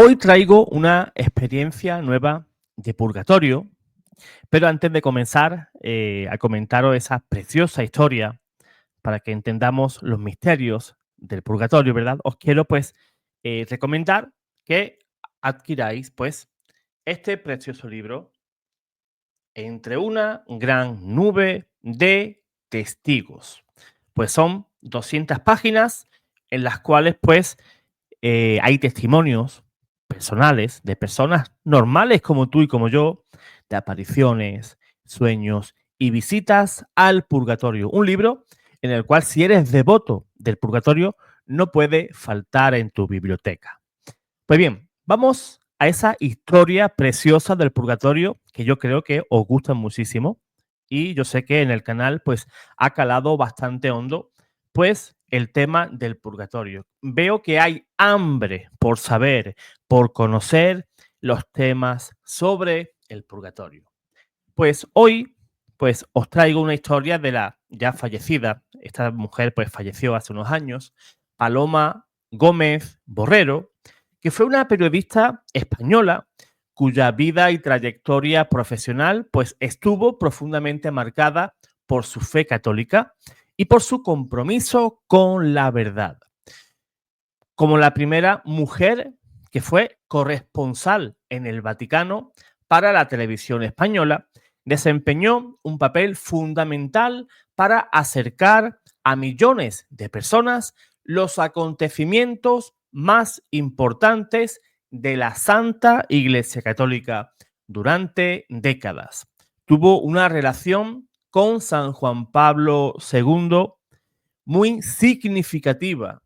Hoy traigo una experiencia nueva de purgatorio, pero antes de comenzar a comentaros esa preciosa historia para que entendamos los misterios del purgatorio, ¿verdad? Os quiero pues recomendar que adquiráis pues este precioso libro Entre una gran nube de testigos. Pues son 200 páginas en las cuales pues hay testimonios personales de personas normales como tú y como yo, de apariciones, sueños y visitas al purgatorio. Un libro en el cual si eres devoto del purgatorio no puede faltar en tu biblioteca. Pues bien, vamos a esa historia preciosa del purgatorio que yo creo que os gusta muchísimo y yo sé que en el canal pues ha calado bastante hondo pues el tema del purgatorio. Veo que hay hambre por saber, por conocer los temas sobre el purgatorio. Pues hoy pues os traigo una historia de la ya fallecida, esta mujer pues falleció hace unos años, Paloma Gómez Borrero, que fue una periodista española cuya vida y trayectoria profesional pues estuvo profundamente marcada por su fe católica y por su compromiso con la verdad. Como la primera mujer que fue corresponsal en el Vaticano para la televisión española, desempeñó un papel fundamental para acercar a millones de personas los acontecimientos más importantes de la Santa Iglesia Católica durante décadas. Tuvo una relación con San Juan Pablo II muy significativa.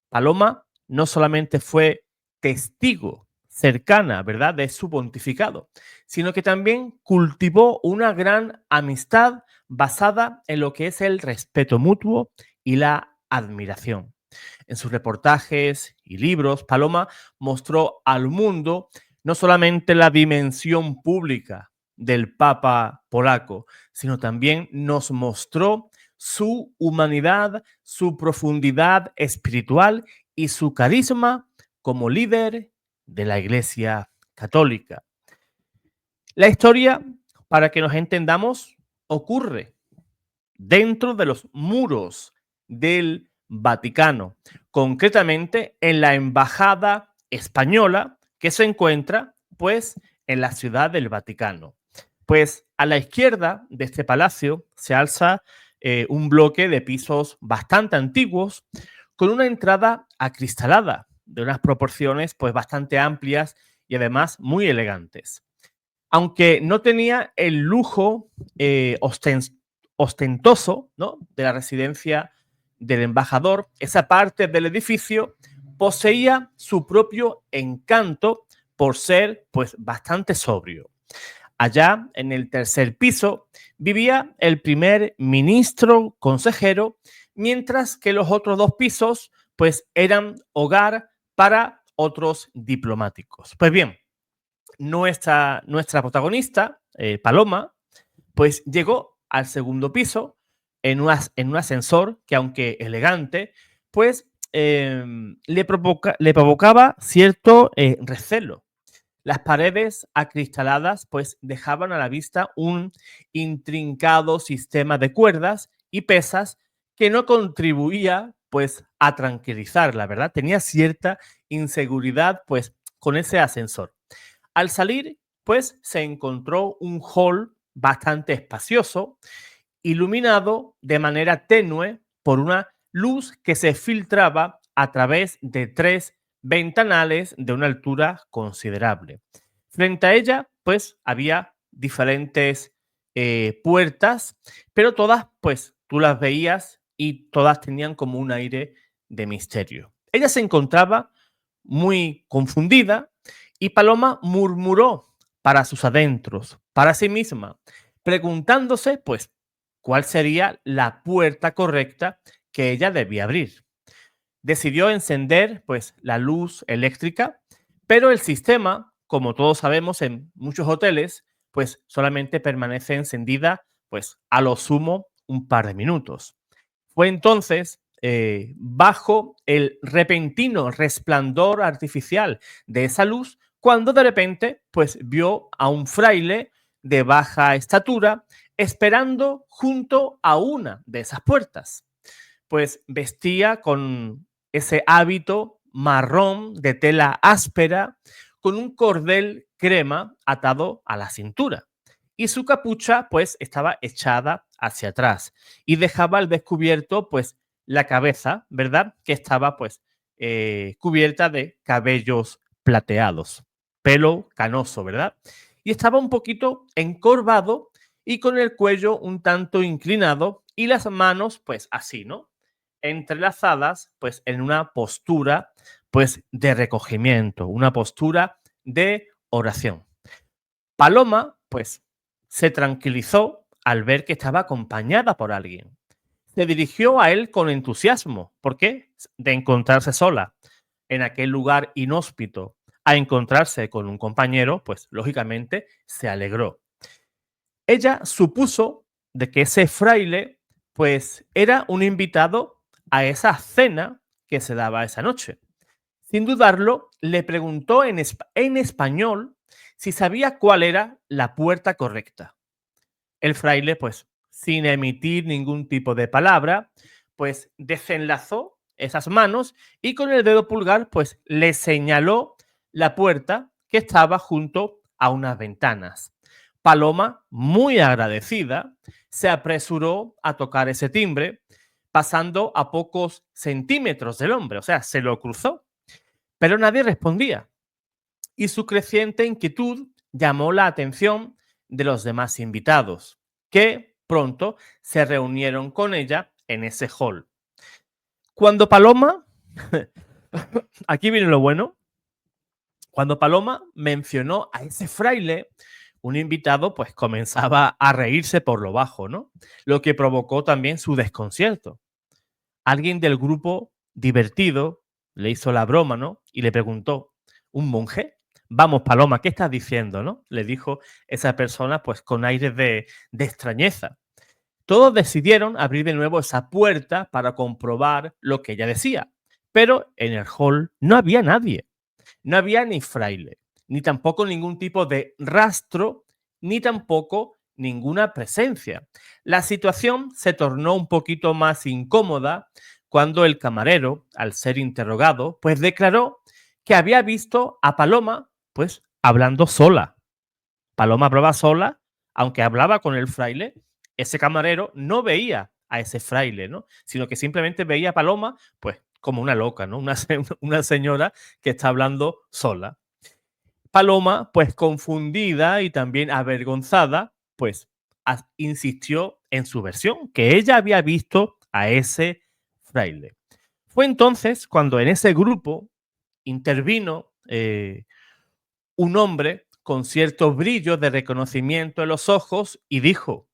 Paloma no solamente fue testigo cercana, ¿verdad?, de su pontificado, sino que también cultivó una gran amistad basada en lo que es el respeto mutuo y la admiración. En sus reportajes y libros, Paloma mostró al mundo no solamente la dimensión pública del Papa polaco, sino también nos mostró su humanidad, su profundidad espiritual y su carisma como líder de la Iglesia Católica. La historia, para que nos entendamos, ocurre dentro de los muros del Vaticano, concretamente en la embajada española que se encuentra pues en la ciudad del Vaticano. Pues a la izquierda de este palacio se alza un bloque de pisos bastante antiguos con una entrada acristalada de unas proporciones pues bastante amplias y además muy elegantes. Aunque no tenía el lujo ostentoso, ¿no?, de la residencia del embajador, esa parte del edificio poseía su propio encanto por ser pues bastante sobrio. Allá, en el tercer piso, vivía el primer ministro consejero, mientras que los otros dos pisos pues eran hogar para otros diplomáticos. Pues bien, nuestra protagonista, Paloma, pues llegó al segundo piso en un ascensor que, aunque elegante, pues le provocaba cierto recelo. Las paredes acristaladas pues dejaban a la vista un intrincado sistema de cuerdas y pesas que no contribuía pues a tranquilizarla, ¿verdad? Tenía cierta inseguridad pues con ese ascensor. Al salir pues se encontró un hall bastante espacioso, iluminado de manera tenue por una luz que se filtraba a través de tres ventanales de una altura considerable. Frente a ella, pues, había diferentes puertas, pero todas, pues, tú las veías y todas tenían como un aire de misterio. Ella se encontraba muy confundida y Paloma murmuró para sus adentros, para sí misma, preguntándose, pues, cuál sería la puerta correcta que ella debía abrir. Decidió encender pues la luz eléctrica, pero el sistema, como todos sabemos en muchos hoteles, pues solamente permanece encendida pues a lo sumo un par de minutos. Fue entonces bajo el repentino resplandor artificial de esa luz, cuando de repente pues vio a un fraile de baja estatura esperando junto a una de esas puertas. Pues vestía con ese hábito marrón de tela áspera, con un cordel crema atado a la cintura. Y su capucha, pues, estaba echada hacia atrás y dejaba al descubierto, pues, la cabeza, ¿verdad? Que estaba, pues, cubierta de cabellos plateados, pelo canoso, ¿verdad? Y estaba un poquito encorvado y con el cuello un tanto inclinado y las manos, pues, así, ¿no? Entrelazadas, pues, en una postura, pues, de recogimiento, una postura de oración. Paloma, pues, se tranquilizó al ver que estaba acompañada por alguien. Se dirigió a él con entusiasmo. ¿Por qué? De encontrarse sola en aquel lugar inhóspito a encontrarse con un compañero, pues lógicamente se alegró. Ella supuso de que ese fraile, pues era un invitado a esa cena que se daba esa noche. Sin dudarlo, le preguntó en español si sabía cuál era la puerta correcta. El fraile, pues, sin emitir ningún tipo de palabra, pues desenlazó esas manos y con el dedo pulgar, pues, le señaló la puerta que estaba junto a unas ventanas. Paloma, muy agradecida, se apresuró a tocar ese timbre, pasando a pocos centímetros del hombre, o sea, se lo cruzó, pero nadie respondía y su creciente inquietud llamó la atención de los demás invitados, que pronto se reunieron con ella en ese hall. Cuando Paloma, aquí viene lo bueno, cuando Paloma mencionó a ese fraile, un invitado pues comenzaba a reírse por lo bajo, ¿no? Lo que provocó también su desconcierto. Alguien del grupo, divertido, le hizo la broma, ¿no? Y le preguntó, ¿un monje? Vamos, Paloma, ¿qué estás diciendo, no? Le dijo esa persona, pues con aires de extrañeza. Todos decidieron abrir de nuevo esa puerta para comprobar lo que ella decía. Pero en el hall no había nadie. No había ni fraile, ni tampoco ningún tipo de rastro, ni tampoco ninguna presencia. La situación se tornó un poquito más incómoda cuando el camarero, al ser interrogado, pues declaró que había visto a Paloma, pues hablando sola. Paloma hablaba sola, aunque hablaba con el fraile, ese camarero no veía a ese fraile, ¿no? Sino que simplemente veía a Paloma, pues, como una loca, ¿no? Una señora que está hablando sola. Paloma, pues confundida y también avergonzada, pues insistió en su versión, que ella había visto a ese fraile. Fue entonces cuando en ese grupo intervino un hombre con cierto brillo de reconocimiento en los ojos y dijo,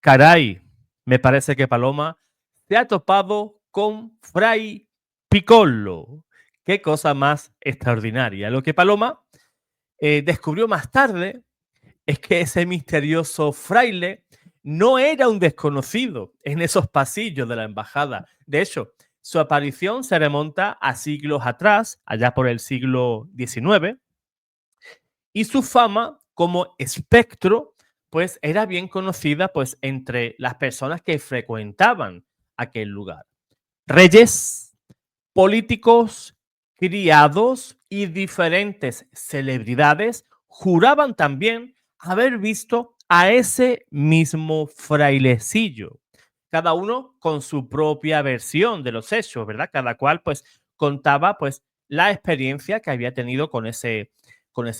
caray, me parece que Paloma se ha topado con Fray Piccolo. Qué cosa más extraordinaria. Lo que Paloma descubrió más tarde es que ese misterioso fraile no era un desconocido en esos pasillos de la embajada. De hecho, su aparición se remonta a siglos atrás, allá por el siglo XIX, y su fama como espectro, pues era bien conocida pues entre las personas que frecuentaban aquel lugar. Reyes, políticos, criados y diferentes celebridades juraban también haber visto a ese mismo frailecillo, cada uno con su propia versión de los hechos, ¿verdad? Cada cual pues contaba pues la experiencia que había tenido con ese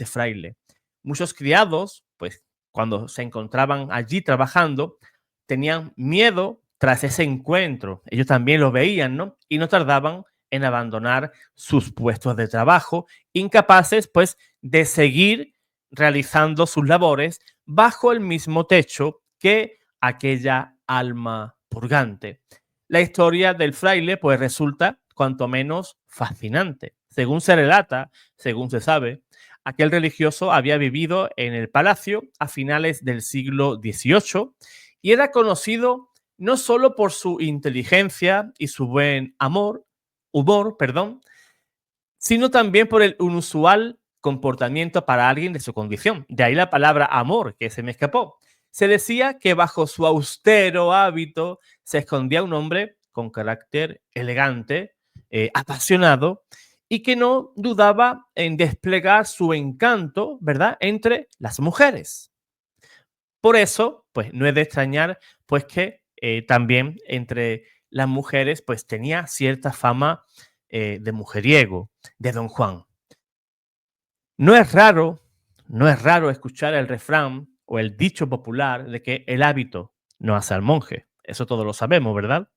fraile. Muchos criados, pues cuando se encontraban allí trabajando, tenían miedo tras ese encuentro. Ellos también lo veían, ¿no? Y no tardaban en abandonar sus puestos de trabajo, incapaces pues de seguir realizando sus labores bajo el mismo techo que aquella alma purgante. La historia del fraile pues resulta cuanto menos fascinante. Según se relata, según se sabe, aquel religioso había vivido en el palacio a finales del siglo XVIII y era conocido no solo por su inteligencia y su buen humor, perdón, sino también por el inusual comportamiento para alguien de su condición. De ahí la palabra amor, que se me escapó. Se decía que bajo su austero hábito se escondía un hombre con carácter elegante, apasionado, y que no dudaba en desplegar su encanto, ¿verdad?, entre las mujeres. Por eso, pues no es de extrañar, pues que también entre las mujeres, pues tenía cierta fama de mujeriego, de Don Juan. No es raro, no es raro escuchar el refrán o el dicho popular de que el hábito no hace al monje. Eso todos lo sabemos, ¿verdad?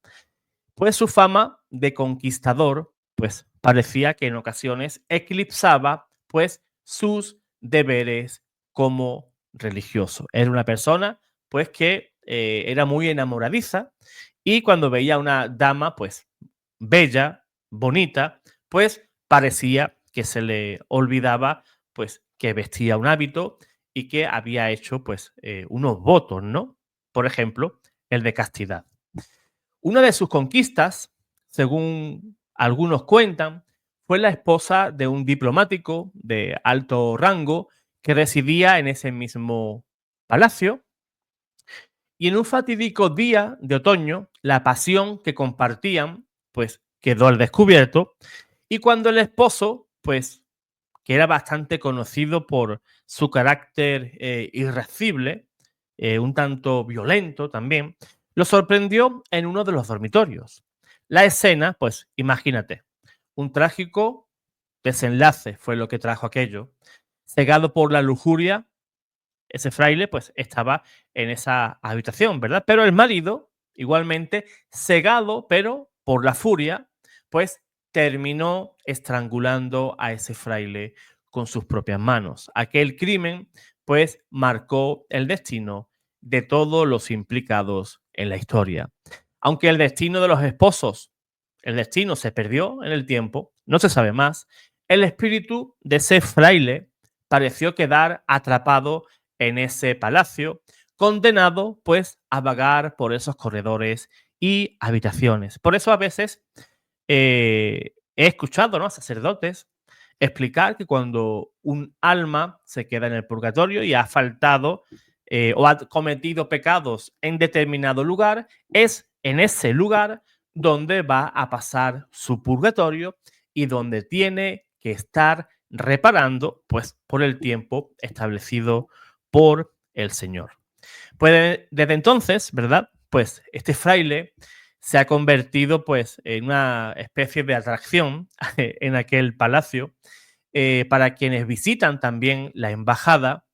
Pues su fama de conquistador, pues parecía que en ocasiones eclipsaba, pues, sus deberes como religioso. Era una persona, pues, que era muy enamoradiza y cuando veía a una dama, pues, bella, bonita, pues, parecía que se le olvidaba, pues, que vestía un hábito y que había hecho, pues, unos votos, ¿no? Por ejemplo, el de castidad. Una de sus conquistas, según algunos cuentan, fue la esposa de un diplomático de alto rango que residía en ese mismo palacio. Y en un fatídico día de otoño, la pasión que compartían, pues quedó al descubierto. Y cuando el esposo, pues, que era bastante conocido por su carácter irascible, un tanto violento también, lo sorprendió en uno de los dormitorios. La escena, pues imagínate, un trágico desenlace fue lo que trajo aquello. Cegado por la lujuria, ese fraile pues estaba en esa habitación, ¿verdad? Pero el marido, igualmente, cegado, pero por la furia, pues terminó estrangulando a ese fraile con sus propias manos. Aquel crimen, pues, marcó el destino de todos los implicados en la historia. Aunque el destino de los esposos, el destino se perdió en el tiempo, no se sabe más, el espíritu de ese fraile pareció quedar atrapado en ese palacio, condenado pues a vagar por esos corredores y habitaciones. Por eso a veces he escuchado, ¿no?, a sacerdotes explicar que cuando un alma se queda en el purgatorio y ha faltado o ha cometido pecados en determinado lugar, es en ese lugar donde va a pasar su purgatorio y donde tiene que estar reparando, pues, por el tiempo establecido por el Señor. Pues desde entonces, ¿verdad? Pues este fraile se ha convertido pues en una especie de atracción en aquel palacio para quienes visitan también la embajada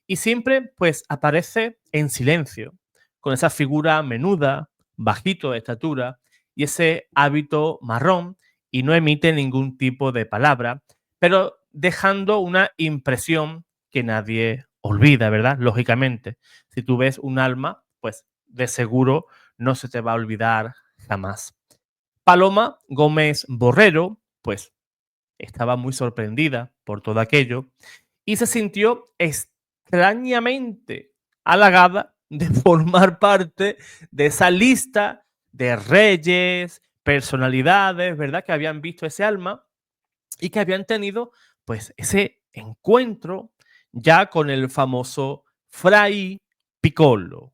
y siempre pues aparece en silencio, con esa figura menuda, bajito de estatura y ese hábito marrón y no emite ningún tipo de palabra, pero dejando una impresión que nadie olvida, ¿verdad? Lógicamente, si tú ves un alma, pues de seguro no se te va a olvidar jamás. Paloma Gómez Borrero, pues estaba muy sorprendida por todo aquello y se sintió extrañamente halagada de formar parte de esa lista de reyes, personalidades, ¿verdad?, que habían visto ese alma y que habían tenido pues ese encuentro ya con el famoso Fray Piccolo.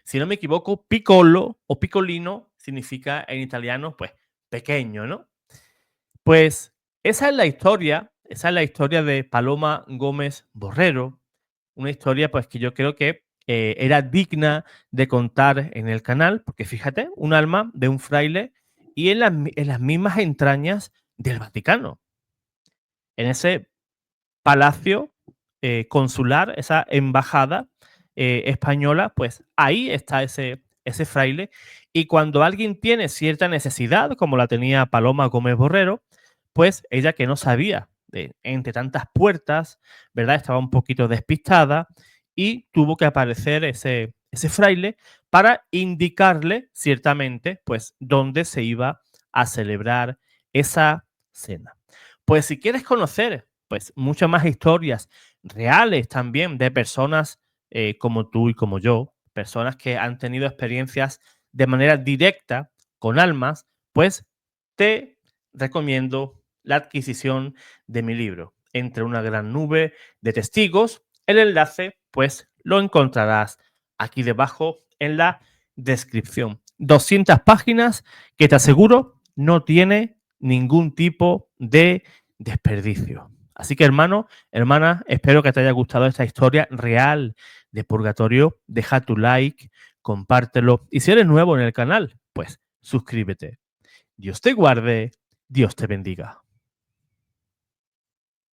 Si no me equivoco, piccolo o piccolino significa en italiano pues pequeño, ¿no? Pues esa es la historia de Paloma Gómez Borrero, una historia pues que yo creo que era digna de contar en el canal, porque fíjate, un alma de un fraile y en las mismas entrañas del Vaticano, en ese palacio consular, esa embajada española, pues ahí está ese fraile. Y cuando alguien tiene cierta necesidad, como la tenía Paloma Gómez Borrero, pues ella que no sabía de entre tantas puertas, ¿verdad? Estaba un poquito despistada y tuvo que aparecer ese fraile para indicarle ciertamente, pues, dónde se iba a celebrar esa cena. Pues si quieres conocer pues muchas más historias reales también de personas como tú y como yo, personas que han tenido experiencias de manera directa con almas, pues te recomiendo la adquisición de mi libro, Entre una gran nube de testigos. El enlace, pues, lo encontrarás aquí debajo en la descripción. 200 páginas que te aseguro no tiene ningún tipo de desperdicio. Así que, hermano, hermana, espero que te haya gustado esta historia real de purgatorio. Deja tu like, compártelo y si eres nuevo en el canal, pues suscríbete. Dios te guarde, Dios te bendiga.